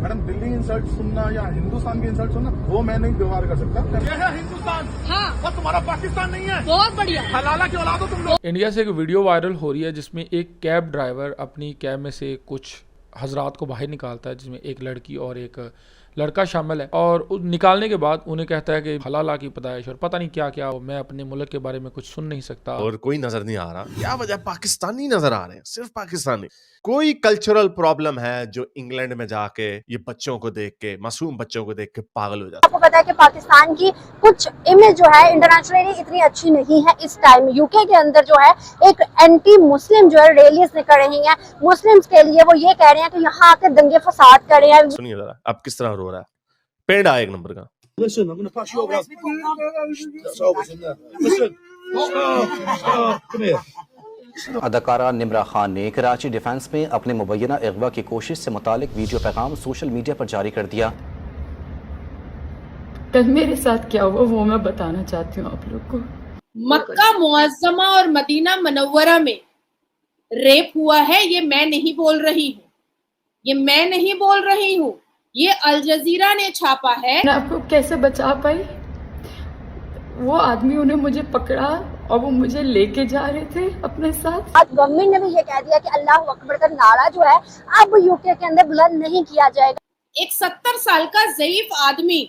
Madam Delhi insult सुनना या हिंदुस्तान की इंसल्ट सुनना वो मैं नहीं व्यवहार कर सकता। ये है हिंदुस्तान, हाँ, और तुम्हारा पाकिस्तान नहीं है। बहुत बढ़िया। हलाला की औलाद हो तुम लोग। इंडिया से एक वीडियो वायरल हो रही है जिसमें एक कैब ड्राइवर अपनी कैब में से कुछ हजरात को बाहर निकालता है, जिसमें एक लड़की और एक लड़का शामिल है। और निकालने के बाद उन्हें कहता है कि हलाला की पैदाइश और पता नहीं क्या क्या, मैं अपने मुल्क के बारे में कुछ सुन नहीं सकता। और कोई नजर नहीं आ रहा, क्या वजह? पाकिस्तानी नजर आ रहे हैं, सिर्फ पाकिस्तानी। कोई कल्चरल प्रॉब्लम है जो इंग्लैंड में जाके ये बच्चों को देख के, मासूम बच्चों को देख के पागल हो जाते हैं। आपको पता है कि पाकिस्तान की कुछ इमेज जो है इंटरनेशनली इतनी अच्छी नहीं है इस टाइम। यूके के अंदर जो है एक एंटी मुस्लिम जो है रैलीज निकल रही हैं मुस्लिम्स के लिए। वो ये कह रहे हैं कि यहाँ आके दंगे फसाद कर रहे हैं। सुनिए जरा, अब किस तरह रो रहा है। पेड़ आया एक नंबर का। Listen, I'm going to pass you over. That's always in there. Listen. Stop. Come here. अदाकारा निम्रा खान ने कराची डिफेंस में अपने मुबैना अगवा की कोशिश से मुतालिक वीडियो पैगाम सोशल मीडिया पर जारी कर दिया। कल मेरे साथ क्या हुआ वो मैं बताना चाहती हूँ आप लोग को। मक्का मुअज्जमा और मदीना मनव्वरा में रेप हुआ है, ये मैं नहीं बोल रही हूँ, ये मैं नहीं बोल रही हूँ, ये अल जजीरा ने छापा है। मैं आपको कैसे बचा पाई? वो आदमी उन्हें मुझे पकड़ा और वो मुझे लेके जा रहे थे अपने साथ। आज गवर्नमेंट ने भी ये कह दिया कि अल्लाह अकबर का नारा जो है अब यूके के अंदर बुलंद नहीं किया जाएगा। एक 70 साल का ज़ईफ आदमी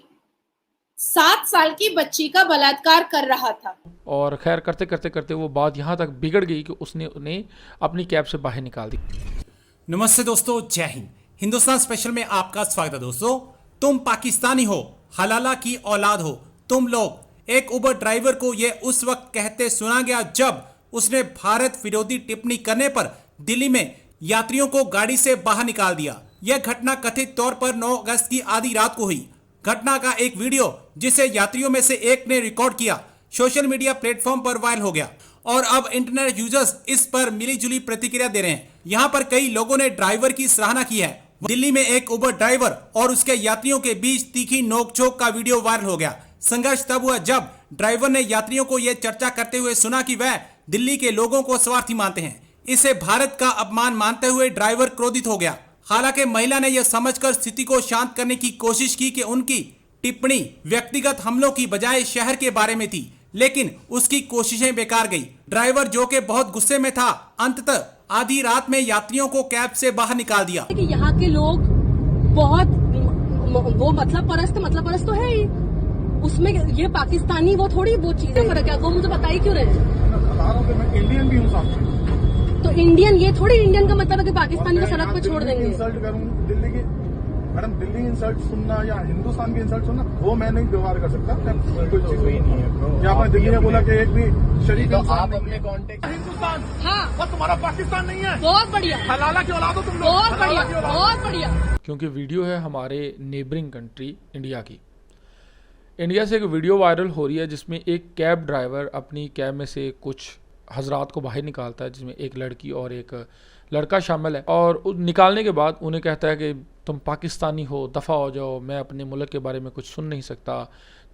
7 साल की बच्ची का बलात्कार कर रहा था। और खैर करते करते करते वो बात यहाँ तक बिगड़ गई कि उसने उन्हें अपनी कैब से बाहर निकाल दी। नमस्ते दोस्तों, जय हिंद। हिंदुस्तान स्पेशल में आपका स्वागत है। दोस्तों, तुम पाकिस्तानी हो, हलाला की औलाद हो तुम लोग। एक उबर ड्राइवर को यह उस वक्त कहते सुना गया जब उसने भारत विरोधी टिप्पणी करने पर दिल्ली में यात्रियों को गाड़ी से बाहर निकाल दिया। यह घटना कथित तौर पर 9 अगस्त की आधी रात को हुई। घटना का एक वीडियो जिसे यात्रियों में से एक ने रिकॉर्ड किया सोशल मीडिया प्लेटफॉर्म पर वायरल हो गया और अब इंटरनेट यूजर्स इस पर मिलीजुली प्रतिक्रिया दे रहे हैं। यहाँ पर कई लोगों ने ड्राइवर की सराहना की है। दिल्ली में एक उबर ड्राइवर और उसके यात्रियों के बीच तीखी नोकझोंक का वीडियो वायरल हो गया। संघर्ष तब हुआ जब ड्राइवर ने यात्रियों को यह चर्चा करते हुए सुना कि वह दिल्ली के लोगों को स्वार्थी मानते हैं। इसे भारत का अपमान मानते हुए ड्राइवर क्रोधित हो गया। हालांकि महिला ने यह समझकर स्थिति को शांत करने की कोशिश की कि उनकी टिप्पणी व्यक्तिगत हमलों की बजाय शहर के बारे में थी, लेकिन उसकी कोशिशें बेकार गई। ड्राइवर जो कि बहुत गुस्से में था, अंततः आधी रात में यात्रियों को कैब से बाहर निकाल दिया। कि यहाँ के लोग बहुत वो मतलब परस्त तो है ही, उसमें ये पाकिस्तानी वो थोड़ी वो चीजें फर्क है, वो मुझे बता ही क्यों रहे हैं? मैं इंडियन भी हूँ साथ। तो इंडियन, ये थोड़ी इंडियन का मतलब है कि पाकिस्तानी को सड़क पे छोड़ देंगे। इंसल्ट करूँ दिल्ली की, मैडम दिल्ली इंसल्ट सुनना या हिंदुस्तान की इंसल्ट सुनना वो मैं नहीं व्यवहार कर सकता। कोई चीज नहीं है। क्या आपने दिल्ली में बोला कि एक भी शरीफ तो आप अपने कांटेक्ट हिंदुस्तान, हाँ, और तुम्हारा पाकिस्तान नहीं है। बहुत बढ़िया। हलाला की औलाद हो तुम लोग। बहुत बढ़िया, बहुत बढ़िया। क्योंकि वीडियो है हमारे नेबरिंग कंट्री इंडिया की। इंडिया से एक वीडियो वायरल हो रही है जिसमें एक कैब ड्राइवर अपनी कैब में से कुछ हजरात को बाहर निकालता है, जिसमें एक लड़की और एक लड़का शामिल है। और निकालने के बाद उन्हें कहता है कि तुम पाकिस्तानी हो, दफ़ा हो जाओ, मैं अपने मुल्क के बारे में कुछ सुन नहीं सकता,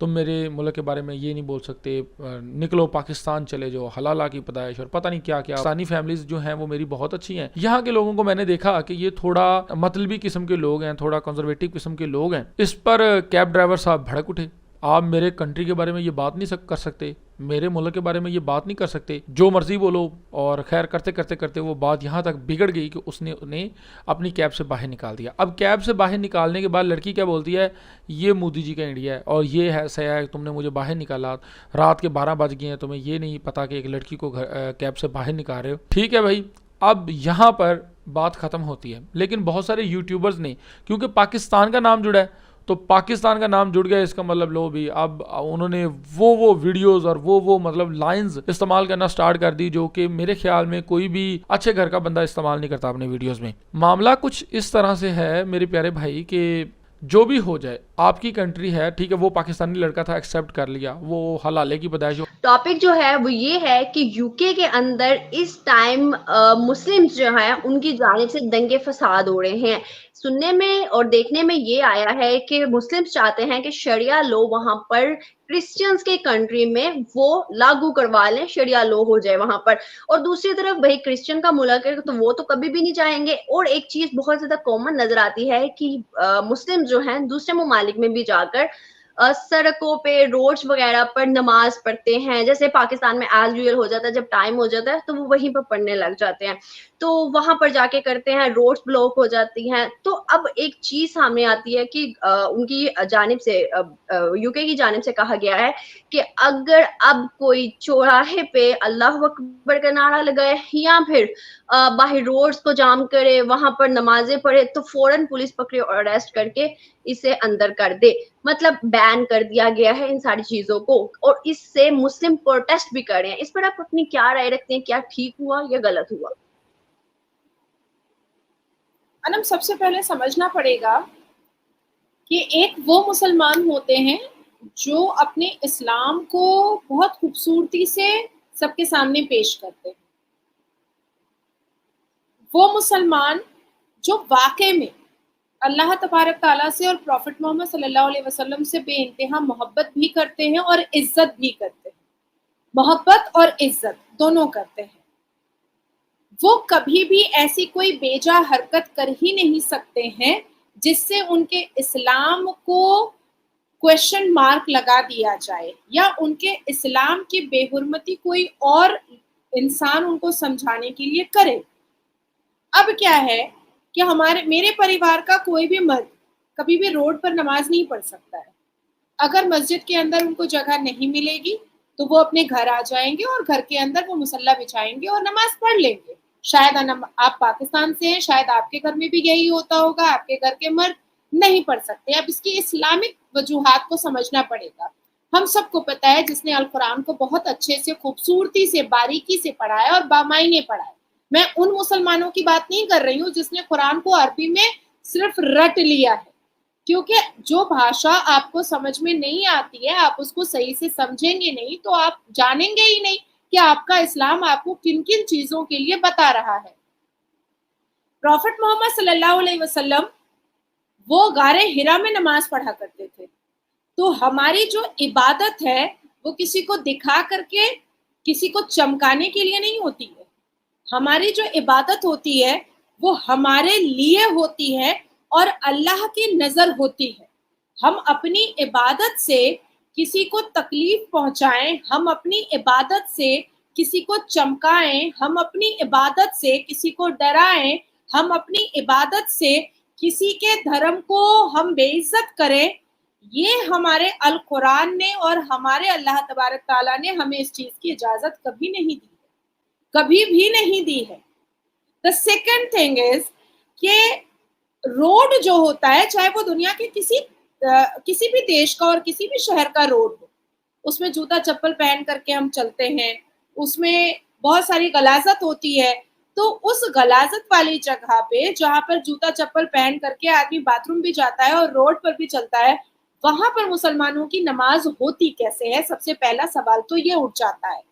तुम मेरे मुल्क के बारे में ये नहीं बोल सकते, निकलो पाकिस्तान चले जाओ, हलाला की पैदाइश और पता नहीं क्या क्या। पाकिस्तानी फैमिलीज जो हैं वो मेरी बहुत अच्छी हैं। यहाँ के लोगों को मैंने देखा कि ये थोड़ा मतलबी किस्म के लोग हैं, थोड़ा कंजर्वेटिव किस्म के लोग हैं। इस पर कैब ड्राइवर साहब भड़क उठे, आप मेरे कंट्री के बारे में ये बात नहीं कर सकते, मेरे मुल्क के बारे में ये बात नहीं कर सकते, जो मर्जी बोलो। और खैर करते करते करते वो बात यहाँ तक बिगड़ गई कि उसने उन्हें अपनी कैब से बाहर निकाल दिया। अब कैब से बाहर निकालने के बाद लड़की क्या बोलती है, ये मोदी जी का इंडिया है और ये है सही है, तुमने मुझे बाहर निकाला, रात के 12 बज गए हैं, तुम्हें ये नहीं पता कि एक लड़की को कैब से बाहर निकाल रहे हो। ठीक है भाई, अब यहाँ पर बात ख़त्म होती है। लेकिन बहुत सारे यूट्यूबर्स ने, क्योंकि पाकिस्तान का नाम जुड़ा है तो पाकिस्तान का नाम जुड़ गया, इसका मतलब लो भी अब उन्होंने वो वीडियोस और वो मतलब लाइंस इस्तेमाल करना स्टार्ट कर दी जो कि मेरे ख्याल में कोई भी अच्छे घर का बंदा इस्तेमाल नहीं करता अपने वीडियोस में। मामला कुछ इस तरह से है मेरे प्यारे भाई कि जो भी हो जाए, आपकी कंट्री है, ठीक है, वो पाकिस्तानी लड़का था, एक्सेप्ट कर लिया, वो हलाले की पैदाइश। टॉपिक जो है वो ये है कि यूके के अंदर इस टाइम मुस्लिम्स जो है उनकी जानिब से दंगे फसाद हो रहे हैं। सुनने में और देखने में ये आया है कि मुस्लिम्स चाहते हैं कि शरिया लॉ वहां पर क्रिश्चियंस के कंट्री में वो लागू करवा लें, शरिया लॉ हो जाए वहां पर। और दूसरी तरफ भाई क्रिश्चियन का मुल्क है तो वो तो कभी भी नहीं चाहेंगे। और एक चीज बहुत ज्यादा कॉमन नजर आती है कि मुस्लिम जो हैं दूसरे ममालिक में भी जाकर सड़कों पे रोड्स वगैरह पर नमाज पढ़ते हैं। जैसे पाकिस्तान में एज यूजुअल हो जाता है, जब टाइम हो जाता है तो वो वहीं पर पढ़ने लग जाते हैं, तो वहां पर जाके करते हैं, रोड्स ब्लॉक हो जाती हैं। तो अब एक चीज सामने आती है कि उनकी जानिब से यूके की जानिब से कहा गया है कि अगर अब कोई चौराहे पे अल्लाह अकबर का नारा लगाए या फिर बाहर रोड्स को जाम करे, वहां पर नमाजें पढ़े, तो फौरन पुलिस पकड़े और अरेस्ट करके इसे अंदर कर दे। मतलब बैन कर दिया गया है इन सारी चीजों को, और इससे मुस्लिम प्रोटेस्ट भी कर रहे हैं। इस पर आप अपनी क्या राय रखते हैं, क्या ठीक हुआ या गलत हुआ? अनम, सबसे पहले समझना पड़ेगा कि एक वो मुसलमान होते हैं जो अपने इस्लाम को बहुत खूबसूरती से सबके सामने पेश करते हैं। वो मुसलमान जो वाकई में अल्लाह तबारक ताला से और प्रॉफिट मोहम्मद सल्लल्लाहु अलैहि वसल्लम से बेइंतहा मोहब्बत भी करते हैं और इज्जत भी करते हैं, मोहब्बत और इज्जत दोनों करते हैं। वो कभी भी ऐसी कोई बेजा हरकत कर ही नहीं सकते हैं जिससे उनके इस्लाम को क्वेश्चन मार्क लगा दिया जाए या उनके इस्लाम की बेहुरमती कोई और इंसान उनको समझाने के लिए करे। अब क्या है कि मेरे परिवार का कोई भी मर्द कभी भी रोड पर नमाज नहीं पढ़ सकता है। अगर मस्जिद के अंदर उनको जगह नहीं मिलेगी तो वो अपने घर आ जाएंगे और घर के अंदर वो मुसल्ला बिछाएंगे और नमाज पढ़ लेंगे। शायद आप पाकिस्तान से हैं, शायद आपके घर में भी यही होता होगा, आपके घर के मर्द नहीं पढ़ सकते। अब इसकी इस्लामिक वजूहात को समझना पड़ेगा। हम सबको पता है जिसने अल कुरान को बहुत अच्छे से, खूबसूरती से, बारीकी से पढ़ा है और बामायने पढ़ा है। मैं उन मुसलमानों की बात नहीं कर रही हूँ जिसने कुरान को अरबी में सिर्फ रट लिया है, क्योंकि जो भाषा आपको समझ में नहीं आती है, आप उसको सही से समझेंगे नहीं तो आप जानेंगे ही नहीं कि आपका इस्लाम आपको किन किन चीजों के लिए बता रहा है। प्रॉफिट मोहम्मद सल्लल्लाहु अलैहि वसल्लम वो गारे हिरा में नमाज पढ़ा करते थे। तो हमारी जो इबादत है वो किसी को दिखा करके, किसी को चमकाने के लिए नहीं होती है। हमारी जो इबादत होती है वो हमारे लिए होती है और अल्लाह की नजर होती है। हम अपनी इबादत से किसी को तकलीफ पहुंचाएं, हम अपनी इबादत से किसी को चमकाएं, हम अपनी इबादत से किसी को डराएं, हम अपनी इबादत से किसी के धर्म को हम बेइज्जत करें, ये हमारे अल कुरान ने और हमारे अल्लाह तबारक ताला ने हमें इस चीज की इजाजत कभी नहीं दी है, कभी भी नहीं दी है। द सेकंड थिंग इज कि रोड जो होता है, चाहे वो दुनिया के किसी भी देश का और किसी भी शहर का रोड हो, उसमें जूता चप्पल पहन करके हम चलते हैं, उसमें बहुत सारी गलाजत होती है। तो उस गलाजत वाली जगह पे जहां पर जूता चप्पल पहन करके आदमी बाथरूम भी जाता है और रोड पर भी चलता है, वहां पर मुसलमानों की नमाज होती कैसे है? सबसे पहला सवाल तो ये उठ जाता है।